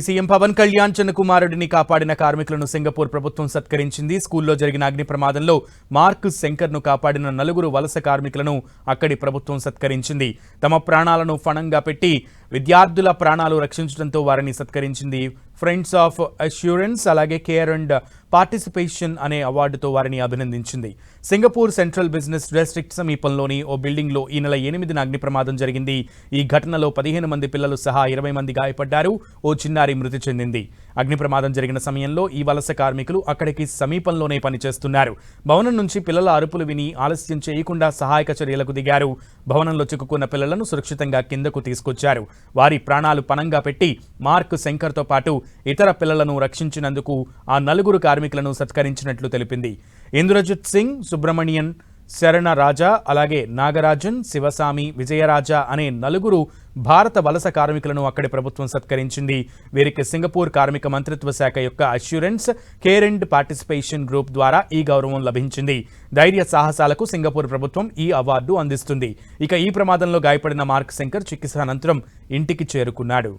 CM Pawan Kalyan చిన్న కుమారుడిని కాపాడిన కార్మికులను సింగపూర్ ప్రభుత్వం సత్కరించింది. స్కూల్లో జరిగిన అగ్ని ప్రమాదంలో మార్క్ శంకర్ను కాపాడిన 4 వలస కార్మికులను అక్కడి ప్రభుత్వం సత్కరించింది. తమ ప్రాణాలను ఫణంగా పెట్టి విద్యార్థుల ప్రాణాలు రక్షించడంతో వారిని సత్కరించింది. ఫ్రెండ్స్ ఆఫ్ అష్యూరెన్స్ అలాగే కేర్ అండ్ పార్టిసిపేషన్ అనే అవార్డుతో వారిని అభినందించింది. సింగపూర్ సెంట్రల్ బిజినెస్ డిస్ట్రిక్ట్ సమీపంలోని ఓ బిల్డింగ్లో ఈ నెల 8న అగ్ని ప్రమాదం జరిగింది. ఈ ఘటనలో 15 మంది పిల్లలు సహా 20 మంది గాయపడ్డారు. ఓ చిన్నారి మృతి చెందింది. అగ్ని ప్రమాదం జరిగిన సమయంలో ఈ వలస కార్మికులు అక్కడికి సమీపంలోనే పనిచేస్తున్నారు. భవనం నుంచి పిల్లల అరుపులు విని ఆలస్యం చేయకుండా సహాయక చర్యలకు దిగారు. భవనంలో చిక్కుకున్న పిల్లలను సురక్షితంగా కిందకు తీసుకొచ్చారు. వారి ప్రాణాలు పణంగా పెట్టి మార్క్ శంకర్తో పాటు ఇతర పిల్లలను రక్షించినందుకు ఆ 4 కార్మికులను సత్కరించినట్లు తెలిపింది. ఇంద్రజిత్ సింగ్, సుబ్రమణియన్, శరణ రాజా, అలాగే నాగరాజన్, శివసామి, విజయరాజా అనే 4 భారత వలస కార్మికులను అక్కడి ప్రభుత్వం సత్కరించింది. వీరికి సింగపూర్ కార్మిక మంత్రిత్వ శాఖ యొక్క assurance, care and participation group ద్వారా ఈ గౌరవం లభించింది. ధైర్య సాహసాలకు సింగపూర్ ప్రభుత్వం ఈ అవార్డు అందిస్తుంది. ఇక ఈ ప్రమాదంలో గాయపడిన మార్క్ శంకర్ చికిత్స అనంతరం ఇంటికి చేరుకున్నాడు.